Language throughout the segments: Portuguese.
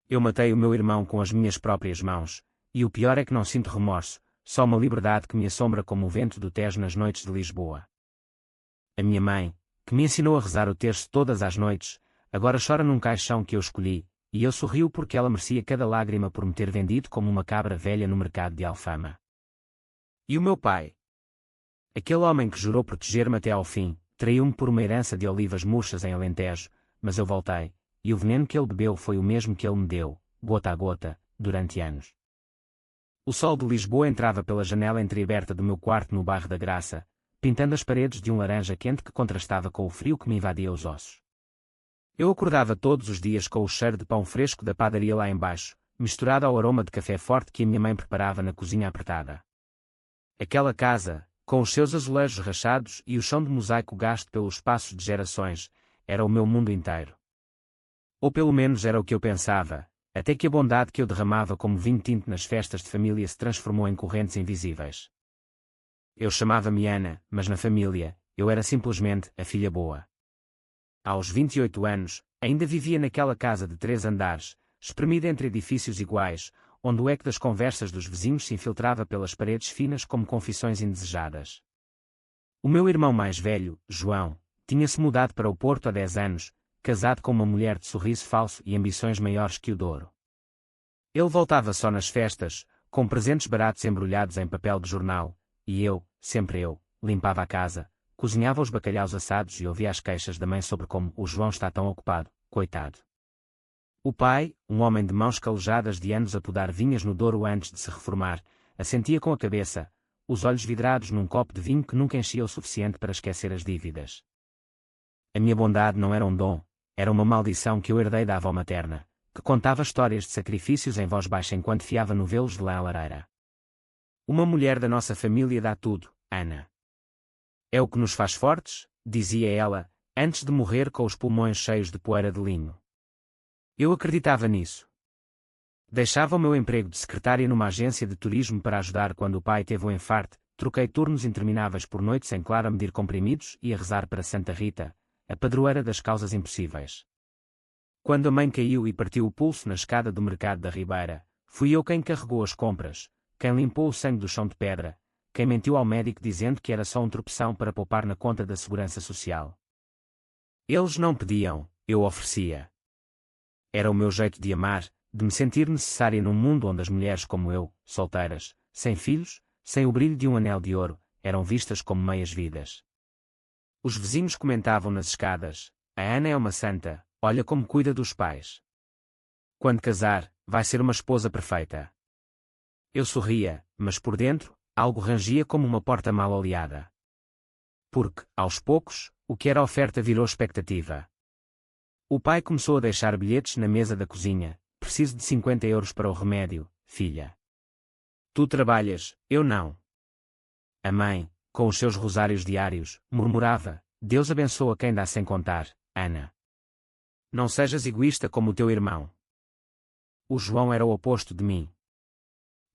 Eu matei o meu irmão com as minhas próprias mãos, e o pior é que não sinto remorso, só uma liberdade que me assombra como o vento do Tejo nas noites de Lisboa. A minha mãe, que me ensinou a rezar o terço todas as noites, agora chora num caixão que eu escolhi, e eu sorrio porque ela merecia cada lágrima por me ter vendido como uma cabra velha no mercado de Alfama. E o meu pai? Aquele homem que jurou proteger-me até ao fim, traiu-me por uma herança de olivas murchas em Alentejo, mas eu voltei, e o veneno que ele bebeu foi o mesmo que ele me deu, gota a gota, durante anos. O sol de Lisboa entrava pela janela entreaberta do meu quarto no bairro da Graça, pintando as paredes de um laranja quente que contrastava com o frio que me invadia os ossos. Eu acordava todos os dias com o cheiro de pão fresco da padaria lá embaixo, misturado ao aroma de café forte que a minha mãe preparava na cozinha apertada. Aquela casa, com os seus azulejos rachados e o chão de mosaico gasto pelos passos de gerações, era o meu mundo inteiro. Ou pelo menos era o que eu pensava, até que a bondade que eu derramava como vinho tinto nas festas de família se transformou em correntes invisíveis. Eu chamava-me Ana, mas na família, eu era simplesmente a filha boa. Aos 28 anos, ainda vivia naquela casa de 3 andares, espremida entre edifícios iguais, onde o eco das conversas dos vizinhos se infiltrava pelas paredes finas como confissões indesejadas. O meu irmão mais velho, João, tinha-se mudado para o Porto há 10 anos, casado com uma mulher de sorriso falso e ambições maiores que o Douro. Ele voltava só nas festas, com presentes baratos embrulhados em papel de jornal, e eu, sempre eu, limpava a casa, cozinhava os bacalhaus assados e ouvia as queixas da mãe sobre como o João está tão ocupado, coitado. O pai, um homem de mãos calejadas de anos a podar vinhas no Douro antes de se reformar, assentia com a cabeça, os olhos vidrados num copo de vinho que nunca enchia o suficiente para esquecer as dívidas. A minha bondade não era um dom, era uma maldição que eu herdei da avó materna, que contava histórias de sacrifícios em voz baixa enquanto fiava novelos de lã à lareira. Uma mulher da nossa família dá tudo, Ana. É o que nos faz fortes, dizia ela, antes de morrer com os pulmões cheios de poeira de linho. Eu acreditava nisso. Deixava o meu emprego de secretária numa agência de turismo para ajudar quando o pai teve um infarte, troquei turnos intermináveis por noites em claro a medir comprimidos e a rezar para Santa Rita, a padroeira das causas impossíveis. Quando a mãe caiu e partiu o pulso na escada do mercado da Ribeira, fui eu quem carregou as compras, quem limpou o sangue do chão de pedra, quem mentiu ao médico dizendo que era só um tropeção para poupar na conta da segurança social. Eles não pediam, eu oferecia. Era o meu jeito de amar, de me sentir necessária num mundo onde as mulheres como eu, solteiras, sem filhos, sem o brilho de um anel de ouro, eram vistas como meias-vidas. Os vizinhos comentavam nas escadas, a Ana é uma santa, olha como cuida dos pais. Quando casar, vai ser uma esposa perfeita. Eu sorria, mas por dentro, algo rangia como uma porta mal oleada. Porque, aos poucos, o que era oferta virou expectativa. O pai começou a deixar bilhetes na mesa da cozinha. Preciso de 50 euros para o remédio, filha. Tu trabalhas, eu não. A mãe, com os seus rosários diários, murmurava, Deus abençoa quem dá sem contar, Ana. Não sejas egoísta como o teu irmão. O João era o oposto de mim.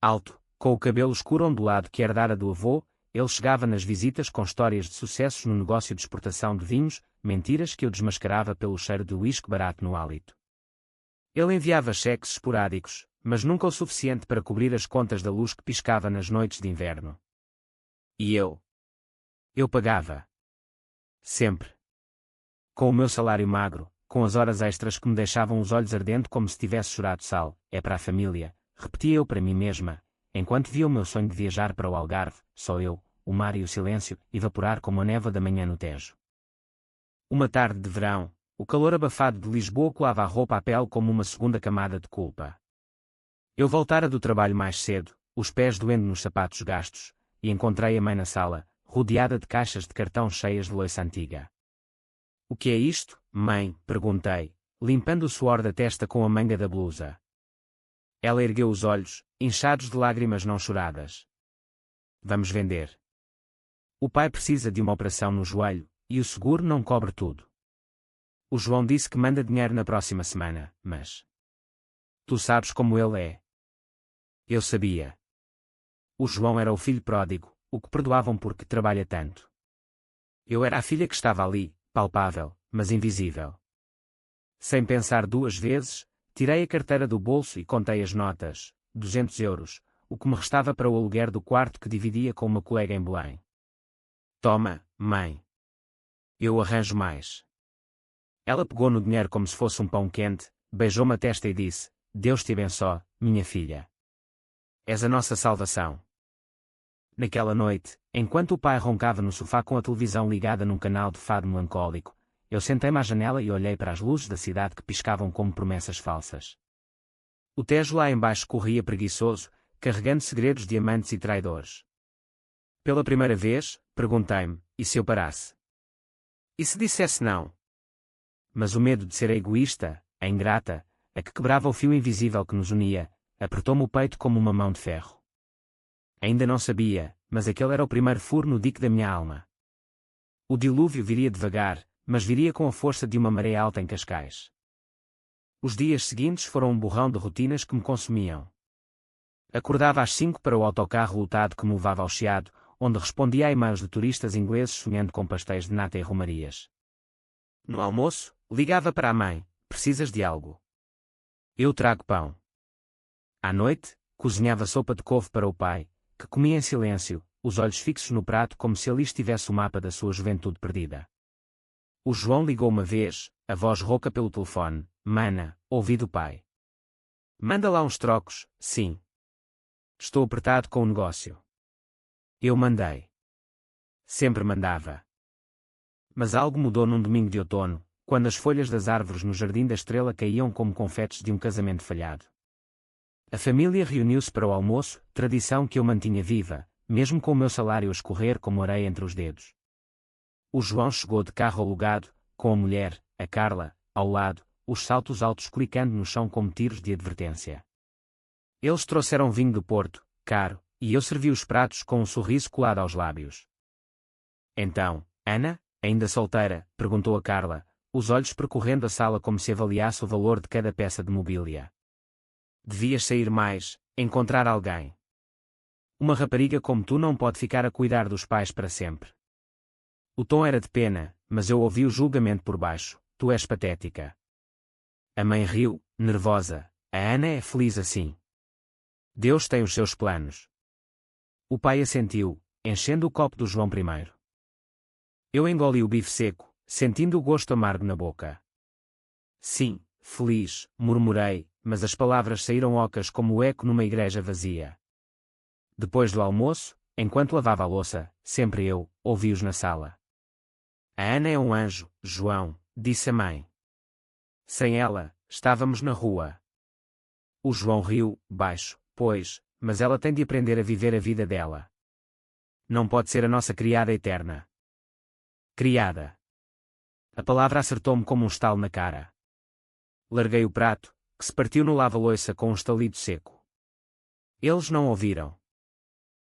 Alto, com o cabelo escuro ondulado que herdara do avô, ele chegava nas visitas com histórias de sucessos no negócio de exportação de vinhos, mentiras que eu desmascarava pelo cheiro de uísque barato no hálito. Ele enviava cheques esporádicos, mas nunca o suficiente para cobrir as contas da luz que piscava nas noites de inverno. E eu? Eu pagava. Sempre. Com o meu salário magro, com as horas extras que me deixavam os olhos ardendo como se tivesse chorado sal, é para a família, repetia eu para mim mesma, enquanto via o meu sonho de viajar para o Algarve, só eu, o mar e o silêncio, evaporar como a névoa da manhã no Tejo. Uma tarde de verão, o calor abafado de Lisboa colava a roupa à pele como uma segunda camada de culpa. Eu voltara do trabalho mais cedo, os pés doendo nos sapatos gastos, e encontrei a mãe na sala, rodeada de caixas de cartão cheias de louça antiga. O que é isto, mãe? Perguntei, limpando o suor da testa com a manga da blusa. Ela ergueu os olhos, inchados de lágrimas não choradas. Vamos vender. O pai precisa de uma operação no joelho, e o seguro não cobre tudo. O João disse que manda dinheiro na próxima semana, mas... Tu sabes como ele é. Eu sabia. O João era o filho pródigo, o que perdoavam porque trabalha tanto. Eu era a filha que estava ali, palpável, mas invisível. Sem pensar duas vezes, Tirei a carteira do bolso e contei as notas, 200 euros, o que me restava para o aluguer do quarto que dividia com uma colega em Belém. Toma, mãe. Eu arranjo mais. Ela pegou no dinheiro como se fosse um pão quente, beijou-me a testa e disse: Deus te abençoe, minha filha. És a nossa salvação. Naquela noite, enquanto o pai roncava no sofá com a televisão ligada num canal de fado melancólico, eu sentei-me à janela e olhei para as luzes da cidade que piscavam como promessas falsas. O Tejo lá embaixo corria preguiçoso, carregando segredos de amantes e traidores. Pela primeira vez, perguntei-me, e se eu parasse? E se dissesse não? Mas o medo de ser a egoísta, a ingrata, a que quebrava o fio invisível que nos unia, apertou-me o peito como uma mão de ferro. Ainda não sabia, mas aquele era o primeiro furo no dique da minha alma. O dilúvio viria devagar, mas viria com a força de uma maré alta em Cascais. Os dias seguintes foram um borrão de rotinas que me consumiam. Acordava às 5 para o autocarro lotado que me levava ao Chiado, onde respondia a e-mails de turistas ingleses sonhando com pastéis de nata e romarias. No almoço, ligava para a mãe: precisas de algo? Eu trago pão. À noite, cozinhava sopa de couve para o pai, que comia em silêncio, os olhos fixos no prato como se ali estivesse o mapa da sua juventude perdida. O João ligou uma vez, a voz rouca pelo telefone: Mana, ouvi do pai. Manda lá uns trocos, sim. Estou apertado com o negócio. Eu mandei. Sempre mandava. Mas algo mudou num domingo de outono, quando as folhas das árvores no Jardim da Estrela caíam como confetes de um casamento falhado. A família reuniu-se para o almoço, tradição que eu mantinha viva, mesmo com o meu salário a escorrer como areia entre os dedos. O João chegou de carro alugado, com a mulher, a Carla, ao lado, os saltos altos clicando no chão como tiros de advertência. Eles trouxeram vinho do Porto, caro, e eu servi os pratos com um sorriso colado aos lábios. Então, Ana, ainda solteira? Perguntou a Carla, os olhos percorrendo a sala como se avaliasse o valor de cada peça de mobília. Devias sair mais, encontrar alguém. Uma rapariga como tu não pode ficar a cuidar dos pais para sempre. O tom era de pena, mas eu ouvi o julgamento por baixo: tu és patética. A mãe riu, nervosa: a Ana é feliz assim. Deus tem os seus planos. O pai assentiu, enchendo o copo do João primeiro. Eu engoli o bife seco, sentindo o gosto amargo na boca. Sim, feliz, murmurei, mas as palavras saíram ocas como o eco numa igreja vazia. Depois do almoço, enquanto lavava a louça, sempre eu, ouvi-os na sala. A Ana é um anjo, João, disse a mãe. Sem ela, estávamos na rua. O João riu, baixo: pois, mas ela tem de aprender a viver a vida dela. Não pode ser a nossa criada eterna. Criada. A palavra acertou-me como um estalo na cara. Larguei o prato, que se partiu no lava-loiça com um estalido seco. Eles não ouviram.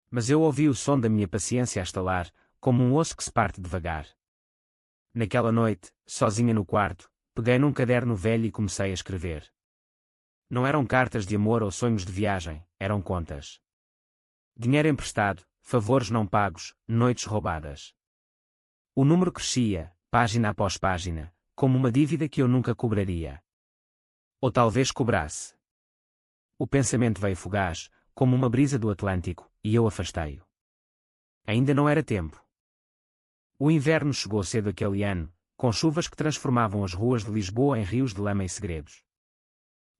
Mas eu ouvi o som da minha paciência a estalar, como um osso que se parte devagar. Naquela noite, sozinha no quarto, peguei num caderno velho e comecei a escrever. Não eram cartas de amor ou sonhos de viagem, eram contas. Dinheiro emprestado, favores não pagos, noites roubadas. O número crescia, página após página, como uma dívida que eu nunca cobraria. Ou talvez cobrasse. O pensamento veio fugaz, como uma brisa do Atlântico, e eu afastei-o. Ainda não era tempo. O inverno chegou cedo aquele ano, com chuvas que transformavam as ruas de Lisboa em rios de lama e segredos.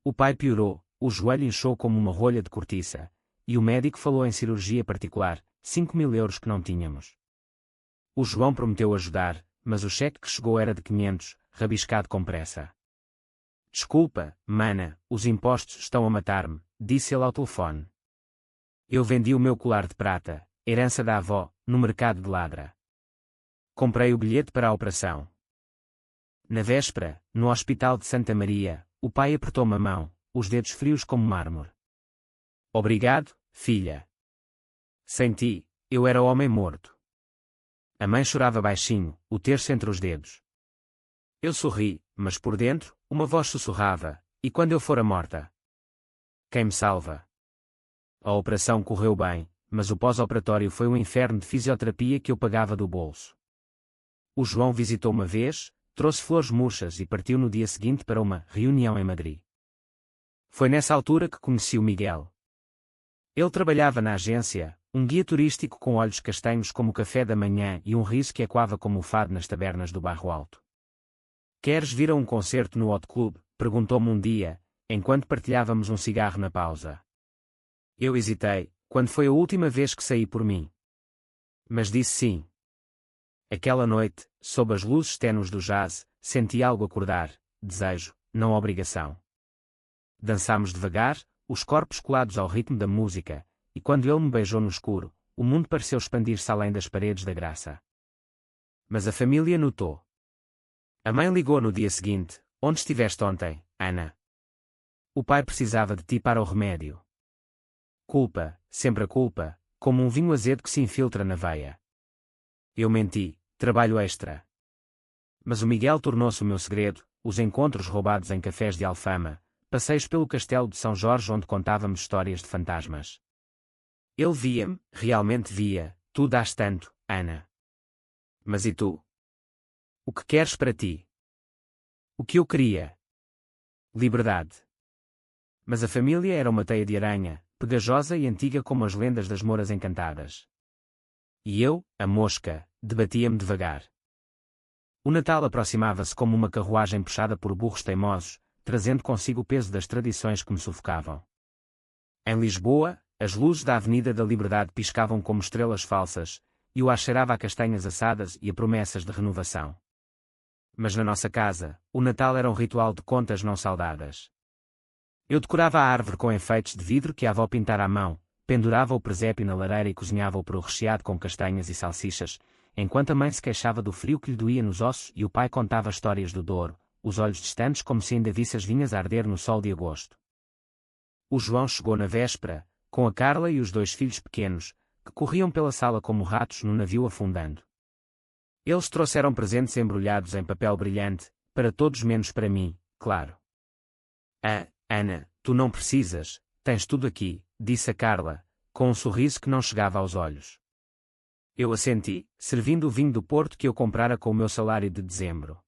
O pai piorou, o joelho inchou como uma rolha de cortiça, e o médico falou em cirurgia particular, 5.000 euros que não tínhamos. O João prometeu ajudar, mas o cheque que chegou era de 500, rabiscado com pressa. Desculpa, mana, os impostos estão a matar-me, disse ele ao telefone. Eu vendi o meu colar de prata, herança da avó, no mercado de Ladra. Comprei o bilhete para a operação. Na véspera, no hospital de Santa Maria, o pai apertou-me a mão, os dedos frios como mármore. Obrigado, filha. Sem ti, eu era homem morto. A mãe chorava baixinho, o terço entre os dedos. Eu sorri, mas por dentro, uma voz sussurrava: e quando eu fora morta? Quem me salva? A operação correu bem, mas o pós-operatório foi um inferno de fisioterapia que eu pagava do bolso. O João visitou uma vez, trouxe flores murchas e partiu no dia seguinte para uma reunião em Madrid. Foi nessa altura que conheci o Miguel. Ele trabalhava na agência, um guia turístico com olhos castanhos como o café da manhã e um riso que ecoava como o fado nas tabernas do Bairro Alto. Queres vir a um concerto no Hot Club? Perguntou-me um dia, enquanto partilhávamos um cigarro na pausa. Eu hesitei, quando foi a última vez que saí por mim. Mas disse sim. Aquela noite, sob as luzes ténues do jazz, senti algo acordar, desejo, não obrigação. Dançámos devagar, os corpos colados ao ritmo da música, e quando ele me beijou no escuro, o mundo pareceu expandir-se além das paredes da graça. Mas a família notou. A mãe ligou no dia seguinte: onde estiveste ontem, Ana? O pai precisava de ti para o remédio. Culpa, sempre a culpa, como um vinho azedo que se infiltra na veia. Eu menti, trabalho extra. Mas o Miguel tornou-se o meu segredo, os encontros roubados em cafés de Alfama, passeios pelo castelo de São Jorge onde contávamos histórias de fantasmas. Ele via-me, realmente via, tu dás tanto, Ana. Mas e tu? O que queres para ti? O que eu queria? Liberdade. Mas a família era uma teia de aranha, pegajosa e antiga como as lendas das Moras Encantadas. E eu, a mosca, debatia-me devagar. O Natal aproximava-se como uma carruagem puxada por burros teimosos, trazendo consigo o peso das tradições que me sufocavam. Em Lisboa, as luzes da Avenida da Liberdade piscavam como estrelas falsas, e o ar cheirava a castanhas assadas e a promessas de renovação. Mas na nossa casa, o Natal era um ritual de contas não saldadas. Eu decorava a árvore com enfeites de vidro que a avó pintara à mão, pendurava o presépio na lareira e cozinhava o peru recheado com castanhas e salsichas, enquanto a mãe se queixava do frio que lhe doía nos ossos e o pai contava histórias do Douro, os olhos distantes como se ainda visse as vinhas arder no sol de agosto. O João chegou na véspera, com a Carla e os 2 filhos pequenos, que corriam pela sala como ratos no navio afundando. Eles trouxeram presentes embrulhados em papel brilhante, para todos menos para mim, claro. Ah, Ana, tu não precisas, tens tudo aqui, disse a Carla, com um sorriso que não chegava aos olhos. Eu assenti, servindo o vinho do Porto que eu comprara com o meu salário de dezembro.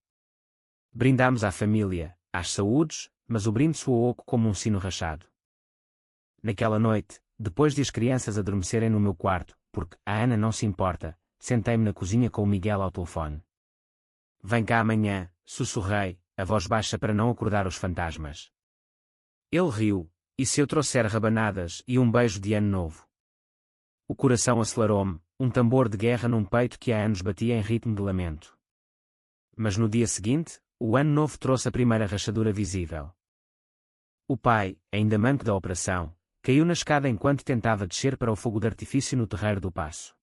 Brindámos à família, às saúdes, mas o brinde soou oco como um sino rachado. Naquela noite, depois de as crianças adormecerem no meu quarto, porque a Ana não se importa, sentei-me na cozinha com o Miguel ao telefone. Vem cá amanhã, sussurrei, a voz baixa para não acordar os fantasmas. Ele riu, e se eu trouxer rabanadas e um beijo de ano novo? O coração acelerou-me, um tambor de guerra num peito que há anos batia em ritmo de lamento. Mas no dia seguinte, o ano novo trouxe a primeira rachadura visível. O pai, ainda manco da operação, caiu na escada enquanto tentava descer para o fogo de artifício no terreiro do Paço.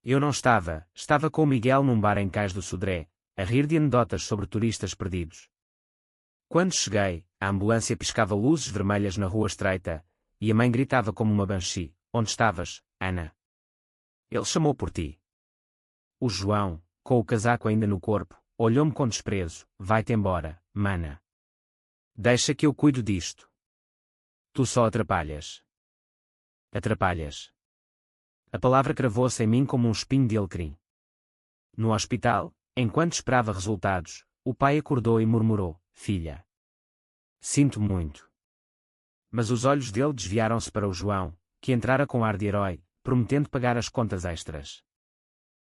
Eu não estava com o Miguel num bar em Cais do Sodré, a rir de anedotas sobre turistas perdidos. Quando cheguei, a ambulância piscava luzes vermelhas na rua estreita, e a mãe gritava como uma banshee: onde estavas, Ana? Ele chamou por ti. O João, com o casaco ainda no corpo, olhou-me com desprezo: vai-te embora, mana. Deixa que eu cuido disto. Tu só atrapalhas. Atrapalhas. A palavra cravou-se em mim como um espinho de alecrim. No hospital, enquanto esperava resultados, o pai acordou e murmurou: filha. Sinto muito. Mas os olhos dele desviaram-se para o João, que entrara com ar de herói, prometendo pagar as contas extras.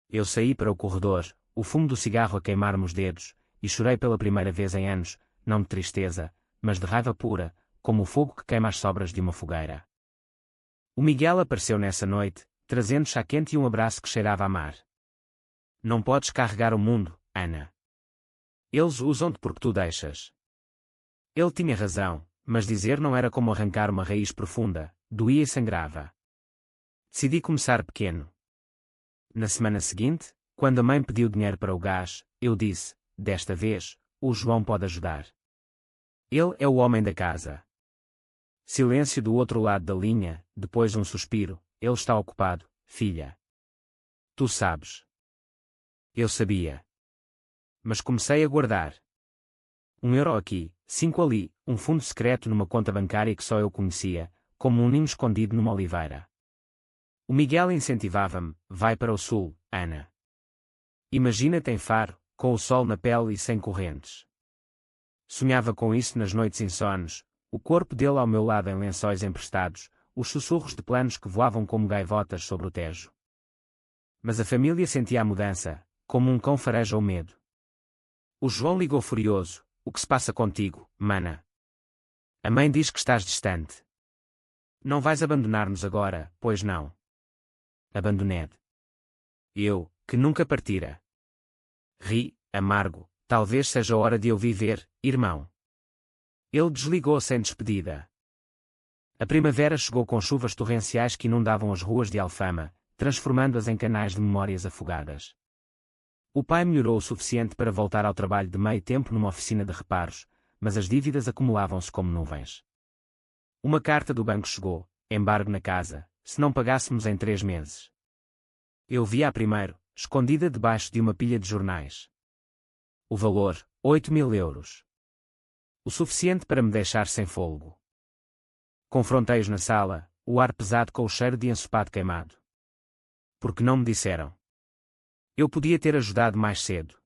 Eu saí para o corredor, o fumo do cigarro a queimar-me os dedos, e chorei pela primeira vez em anos, não de tristeza, mas de raiva pura, como o fogo que queima as sobras de uma fogueira. O Miguel apareceu nessa noite, trazendo chá quente e um abraço que cheirava a mar. Não podes carregar o mundo, Ana. Eles usam-te porque tu deixas. Ele tinha razão, mas dizer não era como arrancar uma raiz profunda, doía e sangrava. Decidi começar pequeno. Na semana seguinte, quando a mãe pediu dinheiro para o gás, eu disse: desta vez, o João pode ajudar. Ele é o homem da casa. Silêncio do outro lado da linha, depois um suspiro: ele está ocupado, filha. Tu sabes. Eu sabia. Mas comecei a guardar. €1 aqui, 5 ali, um fundo secreto numa conta bancária que só eu conhecia, como um ninho escondido numa oliveira. O Miguel incentivava-me: vai para o sul, Ana. Imagina-te em Faro, com o sol na pele e sem correntes. Sonhava com isso nas noites insones, o corpo dele ao meu lado em lençóis emprestados, os sussurros de planos que voavam como gaivotas sobre o Tejo. Mas a família sentia a mudança, como um cão fareja o medo. O João ligou furioso. O que se passa contigo, mana? A mãe diz que estás distante. Não vais abandonar-nos agora, pois não? Abandonei-te. Eu, que nunca partira. Ri, amargo, talvez seja hora de eu viver, irmão. Ele desligou sem despedida. A primavera chegou com chuvas torrenciais que inundavam as ruas de Alfama, transformando-as em canais de memórias afogadas. O pai melhorou o suficiente para voltar ao trabalho de meio tempo numa oficina de reparos, mas as dívidas acumulavam-se como nuvens. Uma carta do banco chegou, embargo na casa, se não pagássemos em 3 meses. Eu vi-a primeiro, escondida debaixo de uma pilha de jornais. O valor, 8.000 euros. O suficiente para me deixar sem fôlego. Confrontei-os na sala, o ar pesado com o cheiro de ensopado queimado. Porque não me disseram? Eu podia ter ajudado mais cedo.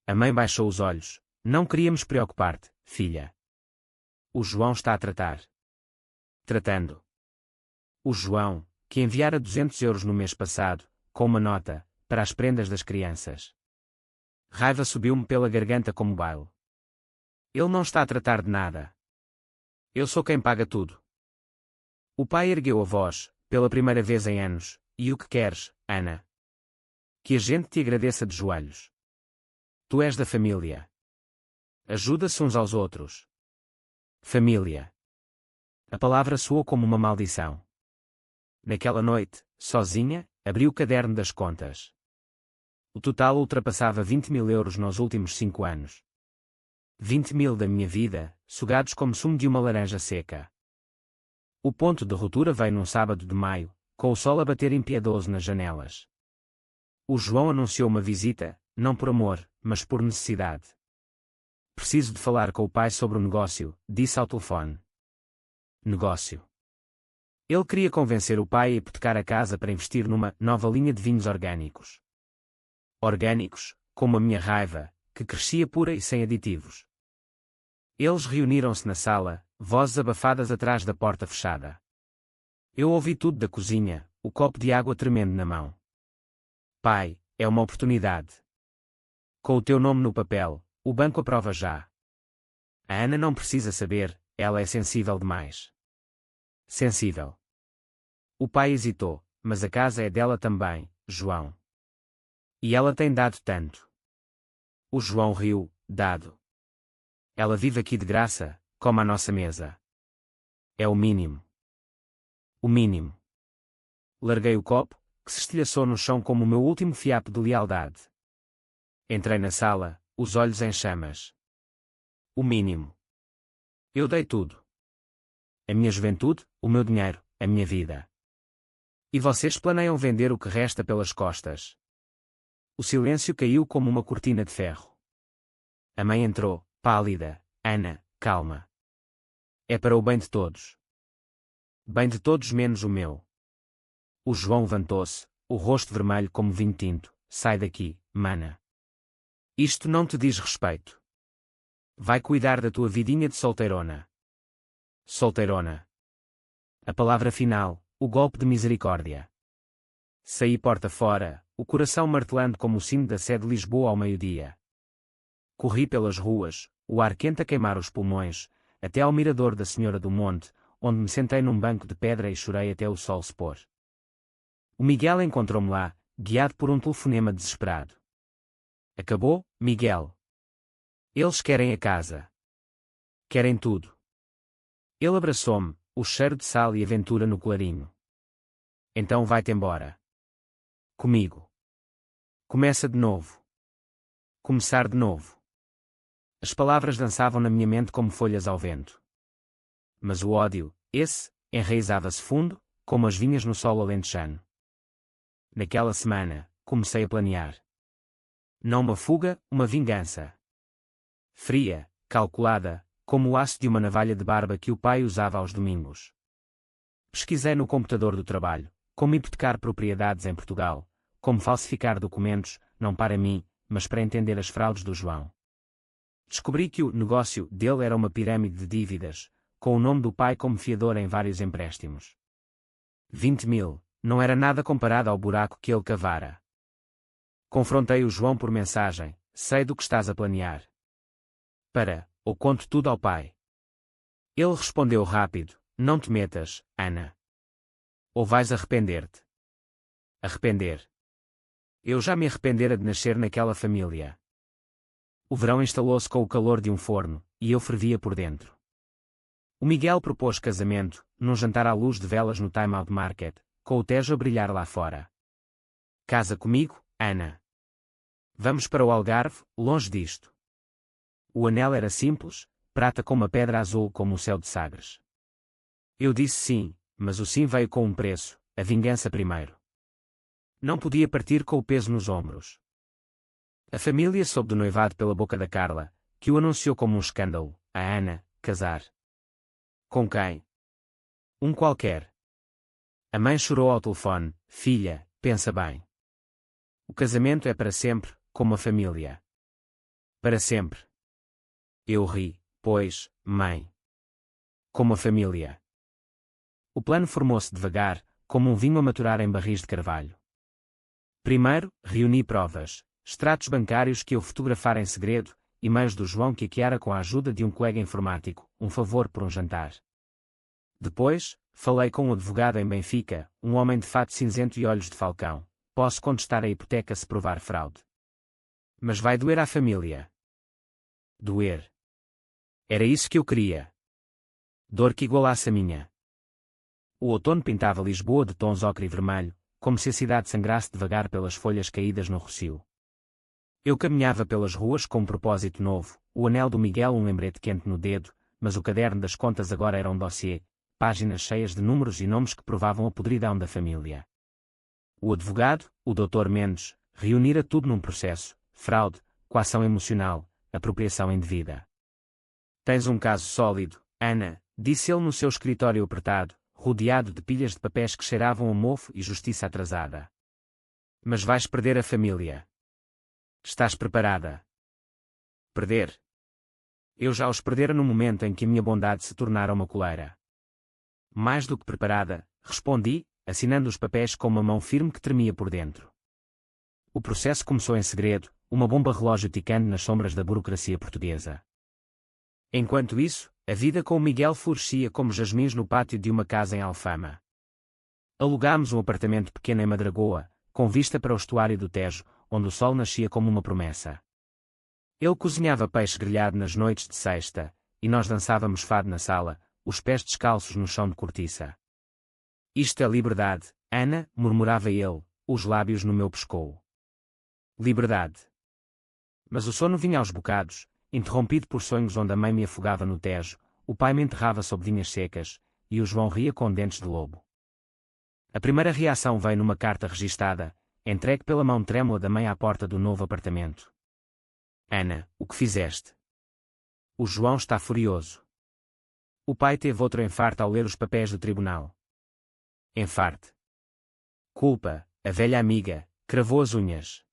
A mãe baixou os olhos. Não queríamos preocupar-te, filha. O João está a tratar. Tratando. O João, que enviara 200 euros no mês passado, com uma nota, para as prendas das crianças. Raiva subiu-me pela garganta como baile. Ele não está a tratar de nada. Eu sou quem paga tudo. O pai ergueu a voz, pela primeira vez em anos. E o que queres, Ana? Que a gente te agradeça de joelhos. Tu és da família. Ajuda-se uns aos outros. Família. A palavra soou como uma maldição. Naquela noite, sozinha, abri o caderno das contas. O total ultrapassava 20.000 euros nos últimos 5 anos. 20.000 da minha vida, sugados como sumo de uma laranja seca. O ponto de ruptura veio num sábado de maio, com o sol a bater impiedoso nas janelas. O João anunciou uma visita, não por amor, mas por necessidade. Preciso de falar com o pai sobre o negócio, disse ao telefone. Negócio. Ele queria convencer o pai a hipotecar a casa para investir numa nova linha de vinhos orgânicos. Orgânicos, como a minha raiva, que crescia pura e sem aditivos. Eles reuniram-se na sala, vozes abafadas atrás da porta fechada. Eu ouvi tudo da cozinha, o copo de água tremendo na mão. Pai, é uma oportunidade. Com o teu nome no papel, o banco aprova já. A Ana não precisa saber, ela é sensível demais. Sensível. O pai hesitou, mas a casa é dela também, João. E ela tem dado tanto. O João riu, dado. Ela vive aqui de graça, como à nossa mesa. É o mínimo. O mínimo. Larguei o copo, que se estilhaçou no chão como o meu último fiapo de lealdade. Entrei na sala, os olhos em chamas. O mínimo. Eu dei tudo. A minha juventude, o meu dinheiro, a minha vida. E vocês planeiam vender o que resta pelas costas. O silêncio caiu como uma cortina de ferro. A mãe entrou, pálida. Ana, calma. É para o bem de todos. Bem de todos menos o meu. O João levantou-se, o rosto vermelho como vinho tinto. Sai daqui, mana. Isto não te diz respeito. Vai cuidar da tua vidinha de solteirona. Solteirona. A palavra final, o golpe de misericórdia. Saí porta fora, o coração martelando como o sino da Sé de Lisboa ao meio-dia. Corri pelas ruas, o ar quente a queimar os pulmões, até ao mirador da Senhora do Monte, onde me sentei num banco de pedra e chorei até o sol se pôr. O Miguel encontrou-me lá, guiado por um telefonema desesperado. Acabou, Miguel? Eles querem a casa. Querem tudo. Ele abraçou-me, o cheiro de sal e aventura no colarinho. Então vai-te embora. Comigo. Começa de novo. Começar de novo. As palavras dançavam na minha mente como folhas ao vento. Mas o ódio, esse, enraizava-se fundo, como as vinhas no solo alentejano. Naquela semana, comecei a planear. Não uma fuga, uma vingança. Fria, calculada, como o aço de uma navalha de barba que o pai usava aos domingos. Pesquisei no computador do trabalho, como hipotecar propriedades em Portugal, como falsificar documentos, não para mim, mas para entender as fraudes do João. Descobri que o negócio dele era uma pirâmide de dívidas, com o nome do pai como fiador em vários empréstimos. 20.000, não era nada comparado ao buraco que ele cavara. Confrontei o João por mensagem: sei do que estás a planear. Ou conto tudo ao pai. Ele respondeu rápido: não te metas, Ana. Ou vais arrepender-te. Arrepender. Eu já me arrependera de nascer naquela família. O verão instalou-se com o calor de um forno, e eu fervia por dentro. O Miguel propôs casamento, num jantar à luz de velas no Time Out Market, com o Tejo a brilhar lá fora. Casa comigo, Ana. Vamos para o Algarve, longe disto. O anel era simples, prata com uma pedra azul como o céu de Sagres. Eu disse sim, mas o sim veio com um preço: a vingança primeiro. Não podia partir com o peso nos ombros. A família soube do noivado pela boca da Carla, que o anunciou como um escândalo: a Ana, casar. Com quem? Um qualquer. A mãe chorou ao telefone: filha, pensa bem. O casamento é para sempre, como a família. Para sempre. Eu ri: pois, mãe. Como a família. O plano formou-se devagar, como um vinho a maturar em barris de carvalho. Primeiro, reuni provas, extratos bancários que eu fotografara em segredo, e-mails do João que hackeara com a ajuda de um colega informático, um favor por um jantar. Depois, falei com um advogado em Benfica, um homem de fato cinzento e olhos de falcão: posso contestar a hipoteca se provar fraude. Mas vai doer à família. Doer. Era isso que eu queria. Dor que igualasse a minha. O outono pintava Lisboa de tons ocre e vermelho, como se a cidade sangrasse devagar pelas folhas caídas no rocio. Eu caminhava pelas ruas com um propósito novo, o anel do Miguel um lembrete quente no dedo, mas o caderno das contas agora era um dossiê, páginas cheias de números e nomes que provavam a podridão da família. O advogado, o Dr. Mendes, reunira tudo num processo: fraude, coação emocional, apropriação indevida. Tens um caso sólido, Ana, disse ele no seu escritório apertado, rodeado de pilhas de papéis que cheiravam a mofo e justiça atrasada. Mas vais perder a família. Estás preparada? Perder? Eu já os perdera no momento em que a minha bondade se tornara uma coleira. Mais do que preparada, respondi, assinando os papéis com uma mão firme que tremia por dentro. O processo começou em segredo, uma bomba relógio ticando nas sombras da burocracia portuguesa. Enquanto isso, a vida com o Miguel florescia como jasmins no pátio de uma casa em Alfama. Alugámos um apartamento pequeno em Madragoa, com vista para o estuário do Tejo, onde o sol nascia como uma promessa. Ele cozinhava peixe grelhado nas noites de sexta, e nós dançávamos fado na sala, os pés descalços no chão de cortiça. Isto é liberdade, Ana, murmurava ele, os lábios no meu pescoço. Liberdade. Mas o sono vinha aos bocados, interrompido por sonhos onde a mãe me afogava no Tejo, o pai me enterrava sob vinhas secas, e o João ria com dentes de lobo. A primeira reação veio numa carta registada, entregue pela mão trêmula da mãe à porta do novo apartamento. Ana, o que fizeste? O João está furioso. O pai teve outro infarto ao ler os papéis do tribunal. Enfarte. Culpa, a velha amiga, cravou as unhas.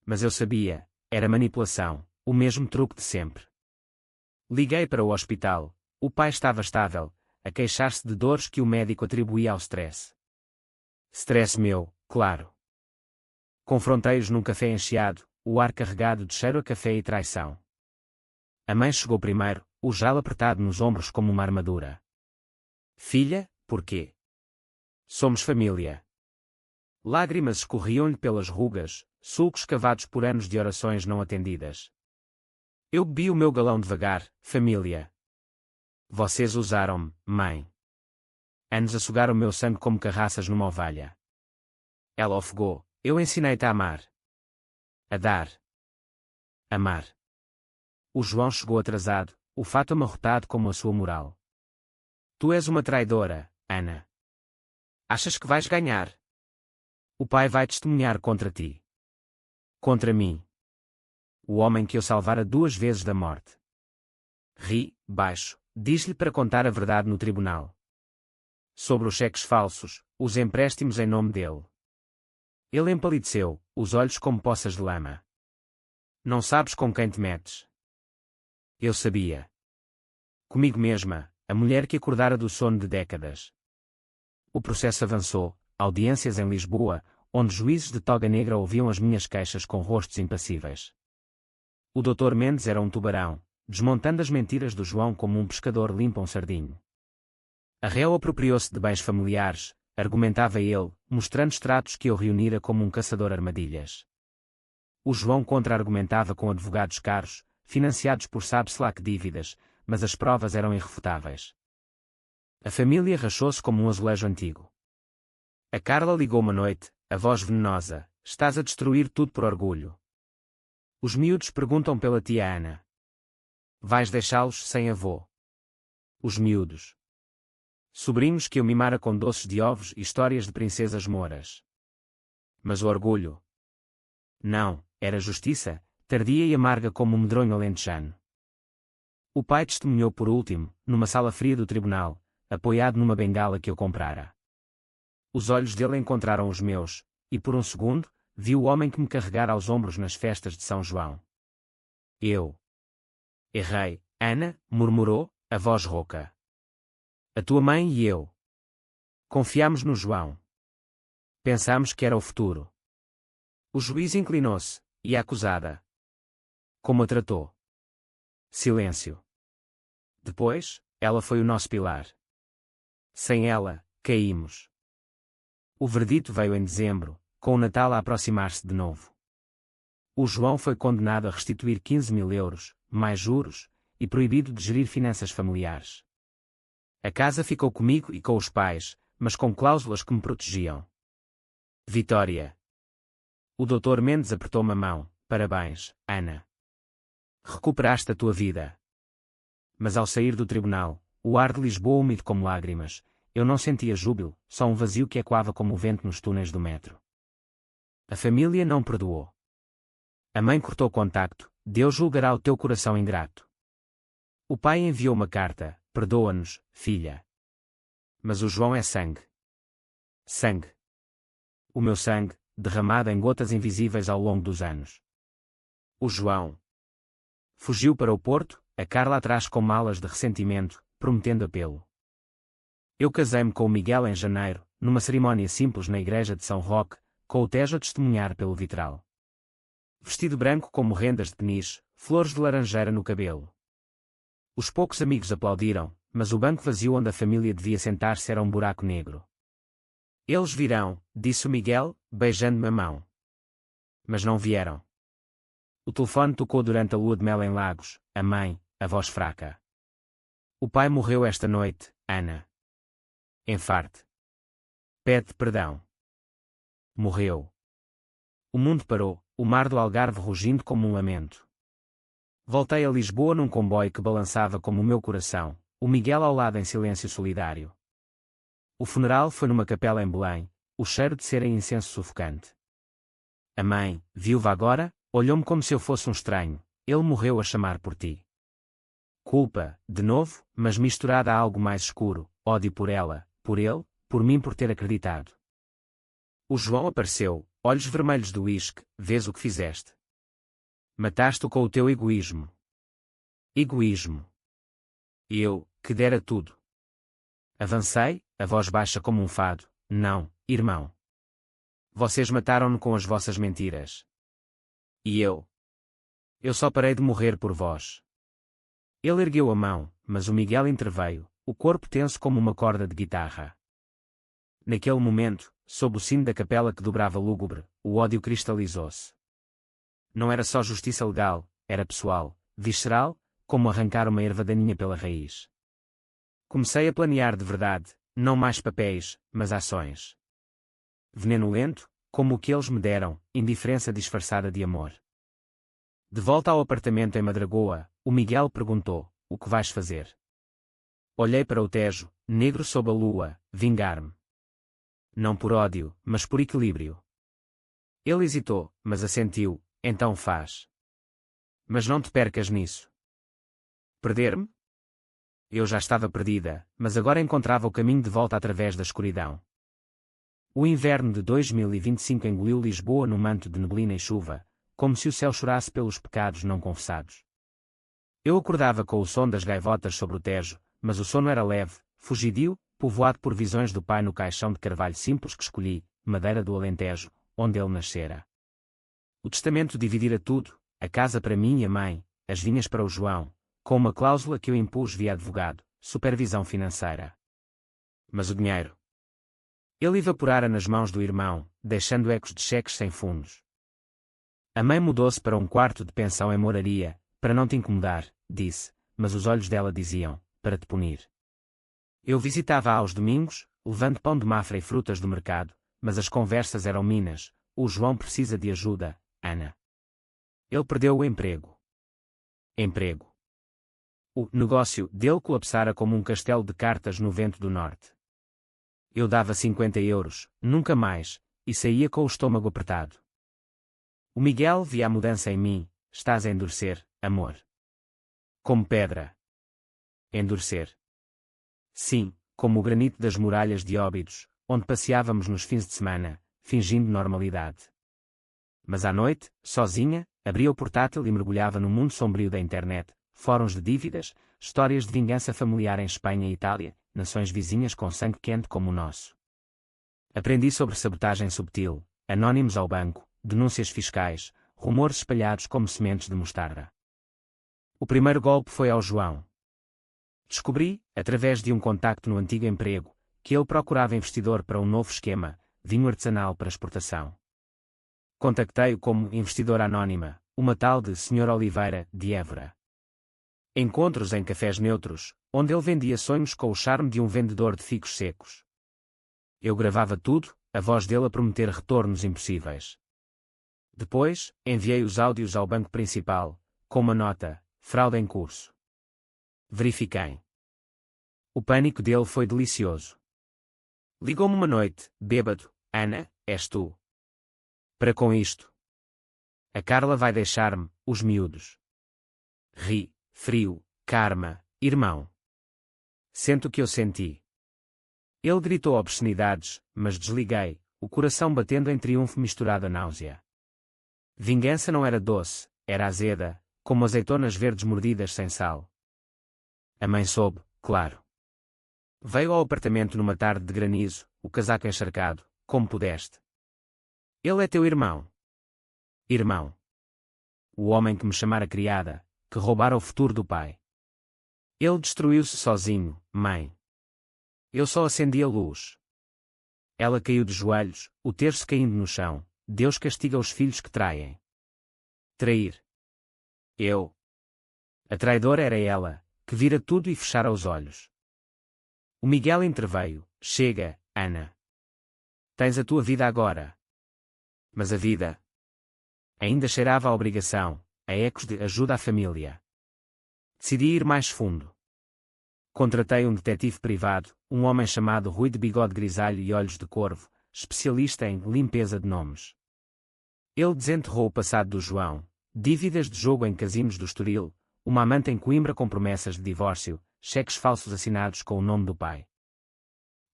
Mas eu sabia, era manipulação, o mesmo truque de sempre. Liguei para o hospital, o pai estava estável, a queixar-se de dores que o médico atribuía ao stress. Stress meu, claro. Confrontei-os num café encheado, o ar carregado de cheiro a café e traição. A mãe chegou primeiro, o jalo apertado nos ombros como uma armadura. Filha, porquê? Somos família. Lágrimas escorriam-lhe pelas rugas, sulcos cavados por anos de orações não atendidas. Eu bebi o meu galão devagar: família. Vocês usaram-me, mãe. Anos a sugar o meu sangue como carraças numa ovelha. Ela ofegou: eu ensinei-te a amar. A dar. Amar. O João chegou atrasado, o fato amarrotado como a sua moral. Tu és uma traidora, Ana. Achas que vais ganhar? O pai vai testemunhar contra ti. Contra mim. O homem que eu salvara 2 vezes da morte. Ri, baixo, diz-lhe para contar a verdade no tribunal. Sobre os cheques falsos, os empréstimos em nome dele. Ele empalideceu, os olhos como poças de lama. Não sabes com quem te metes. Eu sabia. Comigo mesma, a mulher que acordara do sono de décadas. O processo avançou, audiências em Lisboa, onde juízes de toga negra ouviam as minhas queixas com rostos impassíveis. O Dr. Mendes era um tubarão, desmontando as mentiras do João como um pescador limpa um sardinho. A réu apropriou-se de bens familiares, argumentava ele, mostrando extratos que eu reunira como um caçador armadilhas. O João contra-argumentava com advogados caros, financiados por sabe-se lá que dívidas, mas as provas eram irrefutáveis. A família rachou-se como um azulejo antigo. A Carla ligou uma noite, a voz venenosa: estás a destruir tudo por orgulho. Os miúdos perguntam pela tia Ana. Vais deixá-los sem avô? Os miúdos. Sobrinhos que eu mimara com doces de ovos e histórias de princesas mouras. Mas o orgulho? Não, era justiça, tardia e amarga como um medronho alentejano. O pai testemunhou por último, numa sala fria do tribunal, apoiado numa bengala que eu comprara. Os olhos dele encontraram os meus, e por um segundo, vi o homem que me carregara aos ombros nas festas de São João. Eu errei, Ana, murmurou, a voz rouca. A tua mãe e eu. Confiámos no João. Pensámos que era o futuro. O juiz inclinou-se, e a acusada. Como a tratou? Silêncio. Depois, ela foi o nosso pilar. Sem ela, caímos. O verdito veio em dezembro, com o Natal a aproximar-se de novo. O João foi condenado a restituir 15.000 euros, mais juros, e proibido de gerir finanças familiares. A casa ficou comigo e com os pais, mas com cláusulas que me protegiam. Vitória. O Dr. Mendes apertou-me a mão. Parabéns, Ana. Recuperaste a tua vida. Mas ao sair do tribunal, o ar de Lisboa úmido como lágrimas, eu não sentia júbilo, só um vazio que ecoava como o vento nos túneis do metro. A família não perdoou. A mãe cortou contacto. Deus julgará o teu coração ingrato. O pai enviou uma carta. Perdoa-nos, filha. Mas o João é sangue. Sangue. O meu sangue, derramado em gotas invisíveis ao longo dos anos. O João fugiu para o Porto, a Carla atrás com malas de ressentimento, prometendo apelo. Eu casei-me com o Miguel em janeiro, numa cerimónia simples na igreja de São Roque, com o Tejo a testemunhar pelo vitral. Vestido branco como rendas de peniche, flores de laranjeira no cabelo. Os poucos amigos aplaudiram, mas o banco vazio onde a família devia sentar-se era um buraco negro. Eles virão, disse o Miguel, beijando-me a mão. Mas não vieram. O telefone tocou durante a lua de mel em Lagos, a mãe, a voz fraca. O pai morreu esta noite, Ana. Enfarte. Pede perdão. Morreu. O mundo parou, o mar do Algarve rugindo como um lamento. Voltei a Lisboa num comboio que balançava como o meu coração, o Miguel ao lado em silêncio solidário. O funeral foi numa capela em Belém, o cheiro de cera e incenso sufocante. A mãe, viúva agora, olhou-me como se eu fosse um estranho. Ele morreu a chamar por ti. Culpa, de novo, mas misturada a algo mais escuro, ódio por ela, por ele, por mim por ter acreditado. O João apareceu, olhos vermelhos do uísque, vês o que fizeste. Mataste-o com o teu egoísmo. Egoísmo. Eu, que dera tudo. Avancei, a voz baixa como um fado. Não, irmão. Vocês mataram-no com as vossas mentiras. E eu? Eu só parei de morrer por vós. Ele ergueu a mão, mas o Miguel interveio, o corpo tenso como uma corda de guitarra. Naquele momento, sob o sino da capela que dobrava lúgubre, o ódio cristalizou-se. Não era só justiça legal, era pessoal, visceral, como arrancar uma erva daninha pela raiz. Comecei a planear de verdade, não mais papéis, mas ações. Veneno lento, como o que eles me deram, indiferença disfarçada de amor. De volta ao apartamento em Madragoa, o Miguel perguntou, o que vais fazer? Olhei para o Tejo, negro sob a lua, vingar-me. Não por ódio, mas por equilíbrio. Ele hesitou, mas assentiu, então faz. Mas não te percas nisso. Perder-me? Eu já estava perdida, mas agora encontrava o caminho de volta através da escuridão. O inverno de 2025 engoliu Lisboa num manto de neblina e chuva, como se o céu chorasse pelos pecados não confessados. Eu acordava com o som das gaivotas sobre o Tejo, mas o sono era leve, fugidio, povoado por visões do pai no caixão de carvalho simples que escolhi, madeira do Alentejo, onde ele nascera. O testamento dividira tudo, a casa para mim e a mãe, as vinhas para o João, com uma cláusula que eu impus via advogado, supervisão financeira. Mas o dinheiro? Ele evaporara nas mãos do irmão, deixando ecos de cheques sem fundos. A mãe mudou-se para um quarto de pensão em Moraria, para não te incomodar, disse, mas os olhos dela diziam, para te punir. Eu visitava-a aos domingos, levando pão de mafra e frutas do mercado, mas as conversas eram minas. O João precisa de ajuda, Ana. Ele perdeu o emprego. Emprego. O negócio dele colapsara como um castelo de cartas no vento do norte. Eu dava 50 euros, nunca mais, e saía com o estômago apertado. O Miguel via a mudança em mim. Estás a endurecer, amor. Como pedra. Endurecer. Sim, como o granito das muralhas de Óbidos, onde passeávamos nos fins de semana, fingindo normalidade. Mas à noite, sozinha, abria o portátil e mergulhava no mundo sombrio da internet, fóruns de dívidas, histórias de vingança familiar em Espanha e Itália, nações vizinhas com sangue quente como o nosso. Aprendi sobre sabotagem subtil, anónimos ao banco, denúncias fiscais, rumores espalhados como sementes de mostarda. O primeiro golpe foi ao João. Descobri, através de um contacto no antigo emprego, que ele procurava investidor para um novo esquema, vinho artesanal para exportação. Contactei-o como investidora anónima, uma tal de Sr. Oliveira, de Évora. Encontros em cafés neutros, onde ele vendia sonhos com o charme de um vendedor de figos secos. Eu gravava tudo, a voz dele a prometer retornos impossíveis. Depois, enviei os áudios ao banco principal, com uma nota, fraude em curso. Verifiquei. O pânico dele foi delicioso. Ligou-me uma noite, bêbado, Ana, és tu. Para com isto. A Carla vai deixar-me, os miúdos. Ri, frio, karma, irmão. Sento o que eu senti. Ele gritou obscenidades, mas desliguei, o coração batendo em triunfo misturado a náusea. Vingança não era doce, era azeda, como azeitonas verdes mordidas sem sal. A mãe soube, claro. Veio ao apartamento numa tarde de granizo, o casaco encharcado, como pudeste. Ele é teu irmão. Irmão. O homem que me chamara criada, que roubara o futuro do pai. Ele destruiu-se sozinho, mãe. Eu só acendi a luz. Ela caiu de joelhos, o terço caindo no chão. Deus castiga os filhos que traem. Trair. Eu. A traidora era ela, que vira tudo e fechara os olhos. O Miguel interveio. Chega, Ana. Tens a tua vida agora. Mas a vida ainda cheirava a obrigação, a ecos de ajuda à família. Decidi ir mais fundo. Contratei um detetive privado, um homem chamado Rui de bigode grisalho e olhos de corvo, especialista em limpeza de nomes. Ele desenterrou o passado do João, dívidas de jogo em casinos do Estoril, uma amante em Coimbra com promessas de divórcio, cheques falsos assinados com o nome do pai.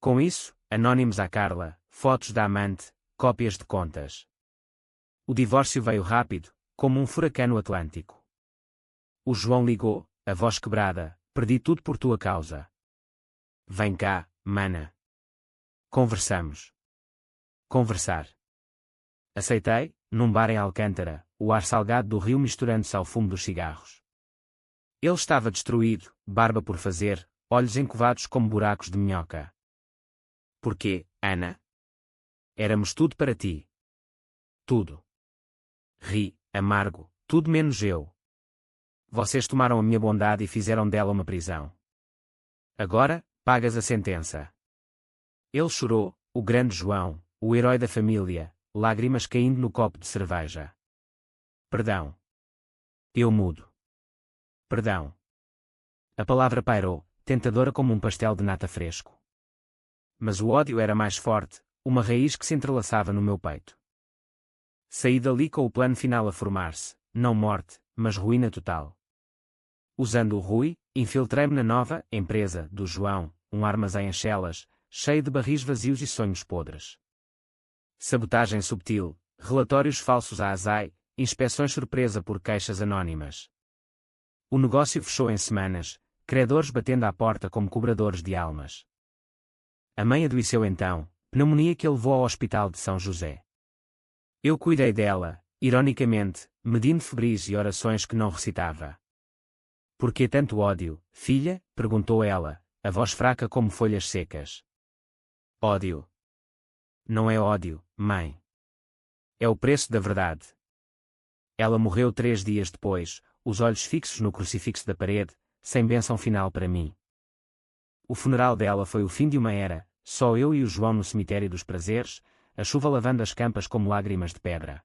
Com isso, anónimos à Carla, fotos da amante, cópias de contas. O divórcio veio rápido, como um furacão no Atlântico. O João ligou, a voz quebrada, perdi tudo por tua causa. Vem cá, mana. Conversamos. Conversar. Aceitei, num bar em Alcântara, o ar salgado do rio misturando-se ao fumo dos cigarros. Ele estava destruído, barba por fazer, olhos encovados como buracos de minhoca. Porquê, Ana? Éramos tudo para ti. Tudo. Ri, amargo, tudo menos eu. Vocês tomaram a minha bondade e fizeram dela uma prisão. Agora, pagas a sentença. Ele chorou, o grande João, o herói da família, lágrimas caindo no copo de cerveja. Perdão. Eu mudo. Perdão. A palavra pairou, tentadora como um pastel de nata fresco. Mas o ódio era mais forte, uma raiz que se entrelaçava no meu peito. Saí dali com o plano final a formar-se, não morte, mas ruína total. Usando o Rui, infiltrei-me na nova empresa do João, um armazém em Chelas, cheio de barris vazios e sonhos podres. Sabotagem subtil, relatórios falsos à ASAI, inspeções surpresa por queixas anónimas. O negócio fechou em semanas, credores batendo à porta como cobradores de almas. A mãe adoeceu então, pneumonia que a levou ao hospital de São José. Eu cuidei dela, ironicamente, medindo febris e orações que não recitava. Por que tanto ódio, filha? Perguntou ela, a voz fraca como folhas secas. Ódio. Não é ódio, mãe. É o preço da verdade. Ela morreu 3 dias depois, os olhos fixos no crucifixo da parede, sem bênção final para mim. O funeral dela foi o fim de uma era, só eu e o João no cemitério dos prazeres, a chuva lavando as campas como lágrimas de pedra.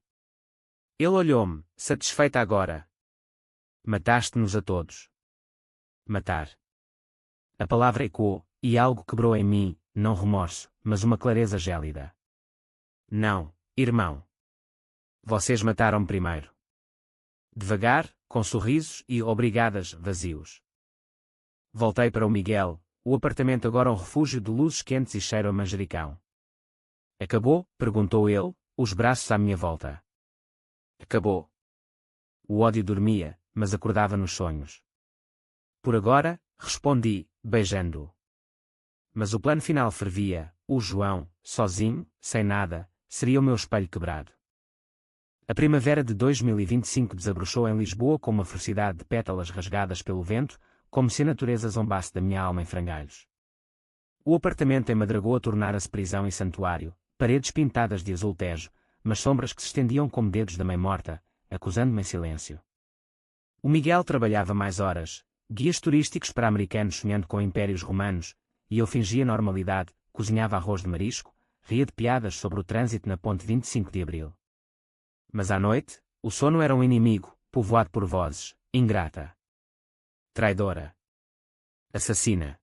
Ele olhou-me, satisfeita agora. Mataste-nos a todos. Matar. A palavra ecoou, e algo quebrou em mim, não remorso, mas uma clareza gélida. Não, irmão. Vocês mataram-me primeiro. Devagar, com sorrisos e obrigadas vazios. Voltei para o Miguel, o apartamento agora um refúgio de luzes quentes e cheiro a manjericão. Acabou? Perguntou ele, os braços à minha volta. Acabou. O ódio dormia, mas acordava nos sonhos. Por agora, respondi, beijando-o. Mas o plano final fervia, o João, sozinho, sem nada, seria o meu espelho quebrado. A primavera de 2025 desabrochou em Lisboa com uma ferocidade de pétalas rasgadas pelo vento, como se a natureza zombasse da minha alma em frangalhos. O apartamento em Madragoa tornara-se prisão e santuário, paredes pintadas de azul tejo, mas sombras que se estendiam como dedos da mãe morta, acusando-me em silêncio. O Miguel trabalhava mais horas, guias turísticos para americanos sonhando com impérios romanos, e eu fingia normalidade, cozinhava arroz de marisco, ria de piadas sobre o trânsito na ponte 25 de Abril. Mas à noite, o sono era um inimigo, povoado por vozes, ingrata. Traidora. Assassina.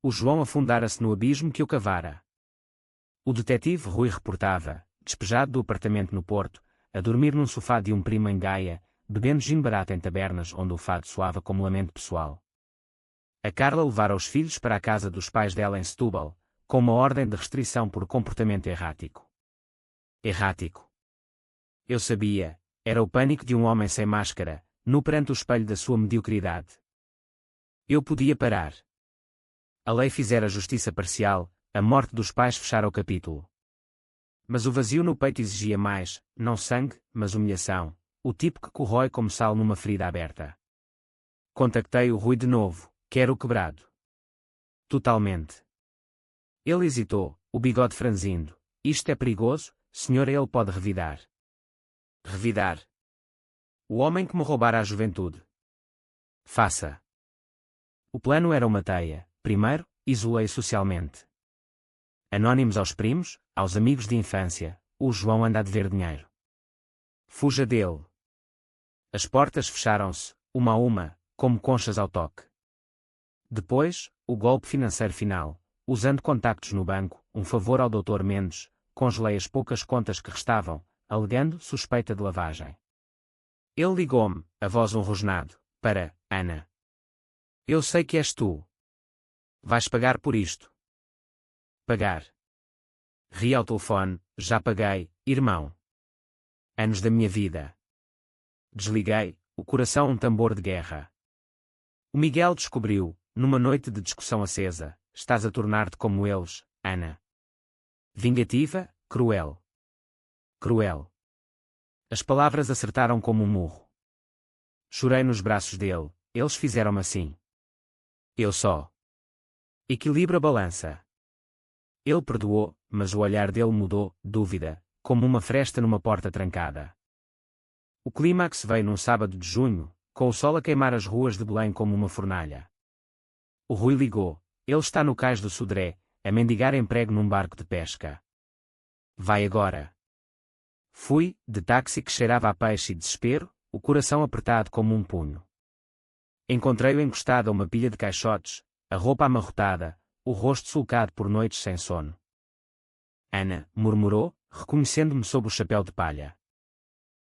O João afundara-se no abismo que eu cavara. O detetive Rui reportava, despejado do apartamento no Porto, a dormir num sofá de um primo em Gaia, bebendo gin barato em tabernas onde o fado soava como lamento pessoal. A Carla levara os filhos para a casa dos pais dela em Setúbal, com uma ordem de restrição por comportamento errático. Errático. Eu sabia, era o pânico de um homem sem máscara, nu perante o espelho da sua mediocridade. Eu podia parar. A lei fizera justiça parcial, a morte dos pais fechara o capítulo. Mas o vazio no peito exigia mais, não sangue, mas humilhação, o tipo que corrói como sal numa ferida aberta. Contactei o Rui de novo, quero o quebrado. Totalmente. Ele hesitou, o bigode franzindo. Isto é perigoso, senhor, ele pode revidar. Revidar. O homem que me roubara a juventude. Faça. O plano era uma teia. Primeiro, isolei socialmente. Anónimos aos primos, aos amigos de infância, o João anda a dever dinheiro. Fuja dele. As portas fecharam-se, uma a uma, como conchas ao toque. Depois, o golpe financeiro final, usando contactos no banco, um favor ao Dr. Mendes, congelei as poucas contas que restavam, alegando suspeita de lavagem. Ele ligou-me, a voz rosnado, para, Ana. Eu sei que és tu. Vais pagar por isto. Pagar. Ri ao telefone, já paguei, irmão. Anos da minha vida. Desliguei, o coração um tambor de guerra. O Miguel descobriu, numa noite de discussão acesa, estás a tornar-te como eles, Ana. Vingativa, cruel. Cruel. As palavras acertaram como um murro. Chorei nos braços dele, eles fizeram-me assim. Eu só. Equilibra a balança. Ele perdoou, mas o olhar dele mudou, dúvida, como uma fresta numa porta trancada. O clímax veio num sábado de junho, com o sol a queimar as ruas de Belém como uma fornalha. O Rui ligou, ele está no cais do Sodré, a mendigar emprego num barco de pesca. Vai agora. Fui, de táxi que cheirava a peixe e desespero, o coração apertado como um punho. Encontrei-o encostado a uma pilha de caixotes, a roupa amarrotada, o rosto sulcado por noites sem sono. Ana, murmurou, reconhecendo-me sob o chapéu de palha.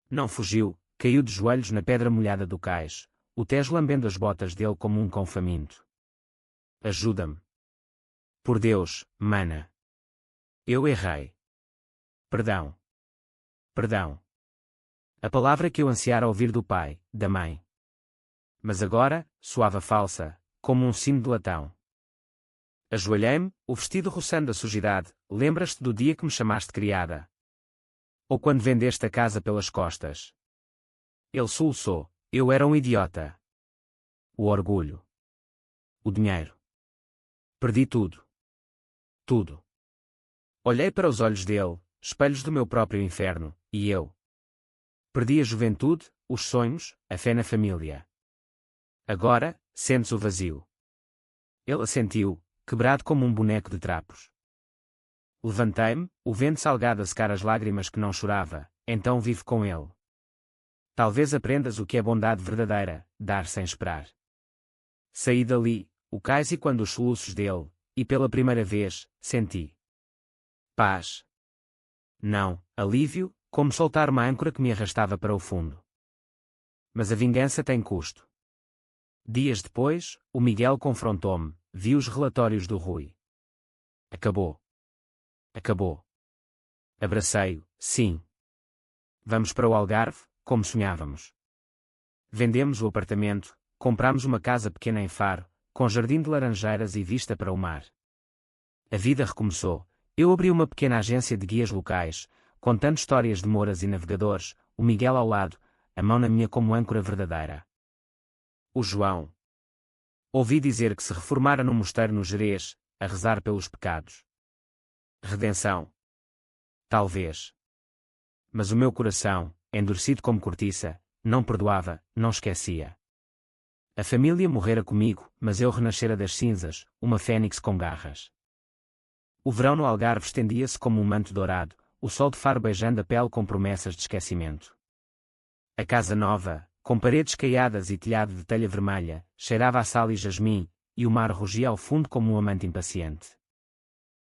Não fugiu, caiu de joelhos na pedra molhada do cais, o Tejo lambendo as botas dele como um cão faminto. Ajuda-me. Por Deus, mana. Eu errei. Perdão. Perdão. A palavra que eu ansiara ouvir do pai, da mãe. Mas agora, soava falsa, como um sino de latão. Ajoelhei-me, o vestido roçando a sujidade. Lembras-te do dia que me chamaste criada? Ou quando vendeste a casa pelas costas? Ele soluçou. Eu era um idiota. O orgulho. O dinheiro. Perdi tudo. Tudo. Olhei para os olhos dele, espelhos do meu próprio inferno, e eu. Perdi a juventude, os sonhos, a fé na família. Agora, sentes o vazio. Ele assentiu, quebrado como um boneco de trapos. Levantei-me, o vento salgado a secar as lágrimas que não chorava, então vive com ele. Talvez aprendas o que é bondade verdadeira, dar sem esperar. Saí dali, o cais e quando os soluços dele, e pela primeira vez, senti paz. Não, alívio, como soltar uma âncora que me arrastava para o fundo. Mas a vingança tem custo. Dias depois, o Miguel confrontou-me, vi os relatórios do Rui. Acabou. Acabou. Abracei-o, sim. Vamos para o Algarve, como sonhávamos. Vendemos o apartamento, compramos uma casa pequena em Faro, com jardim de laranjeiras e vista para o mar. A vida recomeçou. Eu abri uma pequena agência de guias locais, contando histórias de moras e navegadores, o Miguel ao lado, a mão na minha como âncora verdadeira. O João. Ouvi dizer que se reformara num mosteiro no Gerês, a rezar pelos pecados. Redenção. Talvez. Mas o meu coração, endurecido como cortiça, não perdoava, não esquecia. A família morrera comigo, mas eu renascera das cinzas, uma fênix com garras. O verão no Algarve estendia-se como um manto dourado, o sol de Faro beijando a pele com promessas de esquecimento. A casa nova, com paredes caiadas e telhado de telha vermelha, cheirava a sal e jasmim, e o mar rugia ao fundo como um amante impaciente.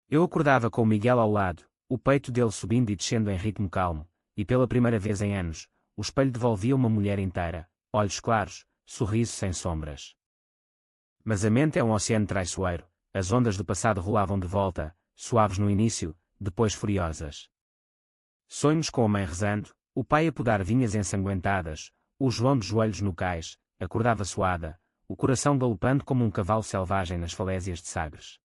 Eu acordava com o Miguel ao lado, o peito dele subindo e descendo em ritmo calmo, e pela primeira vez em anos, o espelho devolvia uma mulher inteira, olhos claros, sorriso sem sombras. Mas a mente é um oceano traiçoeiro, as ondas do passado rolavam de volta, suaves no início, depois furiosas. Sonhos com a mãe rezando, o pai a podar vinhas ensanguentadas, o João de joelhos no cais, acordava suada, o coração galopando como um cavalo selvagem nas falésias de Sagres.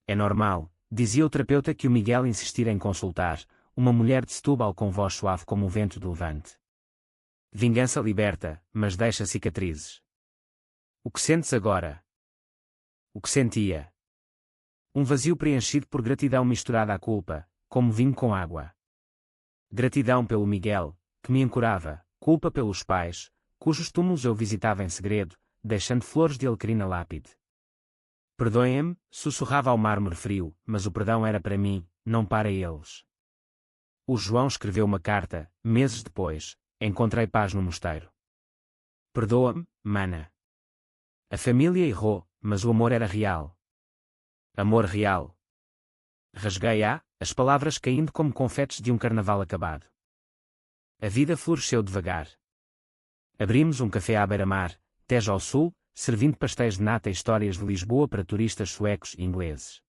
É normal, dizia o terapeuta que o Miguel insistira em consultar, uma mulher de Setúbal com voz suave como o vento do levante. Vingança liberta, mas deixa cicatrizes. O que sentes agora? O que sentia? Um vazio preenchido por gratidão misturada à culpa, como vinho com água. Gratidão pelo Miguel, que me ancorava, culpa pelos pais, cujos túmulos eu visitava em segredo, deixando flores de alecrim lápide. Perdoem-me, sussurrava ao mármore frio, mas o perdão era para mim, não para eles. O João escreveu uma carta, meses depois, encontrei paz no mosteiro. Perdoa-me, mana. A família errou, mas o amor era real. Amor real. Rasguei-a, as palavras caindo como confetes de um carnaval acabado. A vida floresceu devagar. Abrimos um café à beira-mar, Tejo ao sul, servindo pastéis de nata e histórias de Lisboa para turistas suecos e ingleses.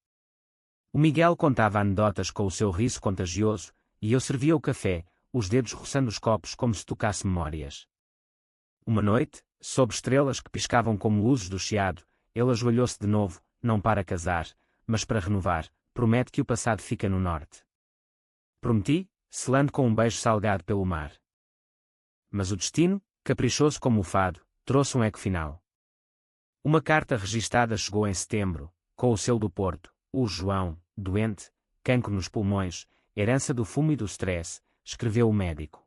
O Miguel contava anedotas com o seu riso contagioso, e eu servia o café, os dedos roçando os copos como se tocasse memórias. Uma noite, sob estrelas que piscavam como luzes do chiado, ele ajoelhou-se de novo, não para casar, mas para renovar, promete que o passado fica no norte. Prometi, selando com um beijo salgado pelo mar. Mas o destino, caprichoso como o fado, trouxe um eco final. Uma carta registada chegou em setembro, com o selo do Porto, o João, doente, cancro nos pulmões, herança do fumo e do stress, escreveu o médico.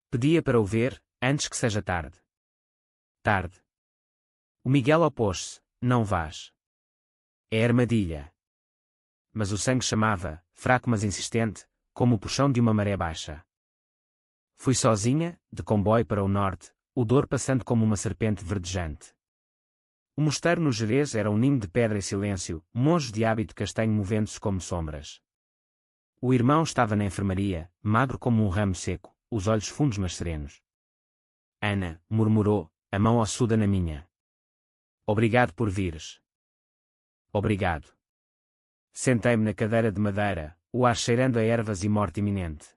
Pedia para o ver, antes que seja tarde. Tarde. O Miguel opôs-se, não vás. É armadilha. Mas o sangue chamava, fraco mas insistente, como o puxão de uma maré baixa. Fui sozinha, de comboio para o norte, o Douro passando como uma serpente verdejante. O mosteiro no Gerês era um ninho de pedra e silêncio, monges de hábito castanho movendo-se como sombras. O irmão estava na enfermaria, magro como um ramo seco, os olhos fundos mas serenos. Ana, murmurou, a mão ossuda na minha. Obrigado por vires. Obrigado. Sentei-me na cadeira de madeira, o ar cheirando a ervas e morte iminente.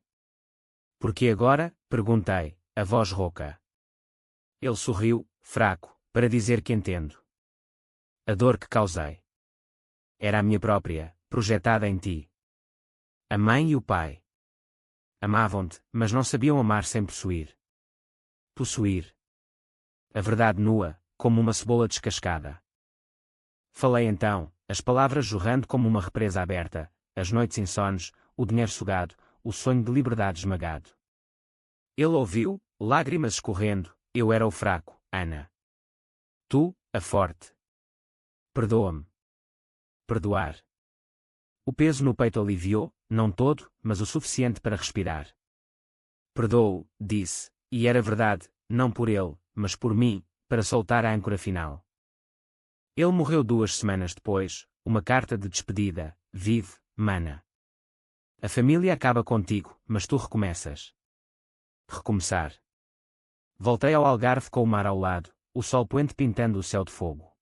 Por que agora? Perguntei, a voz rouca. Ele sorriu, fraco, para dizer que entendo. A dor que causei era a minha própria, projetada em ti. A mãe e o pai amavam-te, mas não sabiam amar sem possuir. Possuir. A verdade nua, como uma cebola descascada. Falei então, as palavras jorrando como uma represa aberta, as noites insones, o dinheiro sugado, o sonho de liberdade esmagado. Ele ouviu, lágrimas escorrendo, eu era o fraco, Ana. Tu, a forte. Perdoa-me. Perdoar. O peso no peito aliviou, não todo, mas o suficiente para respirar. Perdoo-o, disse, e era verdade, não por ele, mas por mim, para soltar a âncora final. Ele morreu 2 semanas depois, uma carta de despedida, vive, mana. A família acaba contigo, mas tu recomeças. Recomeçar. Voltei ao Algarve com o mar ao lado, o sol poente pintando o céu de fogo.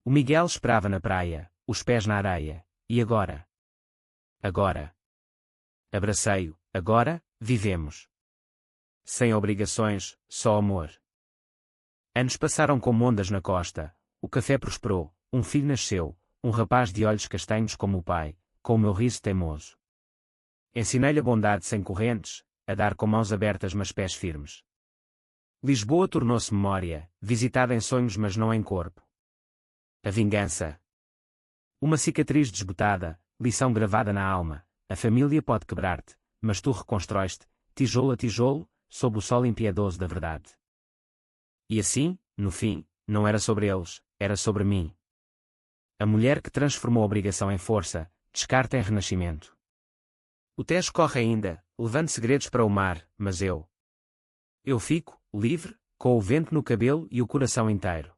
O Miguel esperava na praia, os pés na areia, e agora? Agora. Abracei-o, agora, vivemos. Sem obrigações, só amor. Anos passaram como ondas na costa, o café prosperou, um filho nasceu, um rapaz de olhos castanhos como o pai, com o meu riso teimoso. Ensinei-lhe a bondade sem correntes, a dar com mãos abertas mas pés firmes. Lisboa tornou-se memória, visitada em sonhos mas não em corpo. A vingança. Uma cicatriz desbotada, lição gravada na alma, a família pode quebrar-te, mas tu reconstróis-te, tijolo a tijolo, sob o sol impiedoso da verdade. E assim, no fim, não era sobre eles, era sobre mim. A mulher que transformou a obrigação em força, descarta em renascimento. O Tejo corre ainda, levando segredos para o mar, mas eu fico, livre, com o vento no cabelo e o coração inteiro.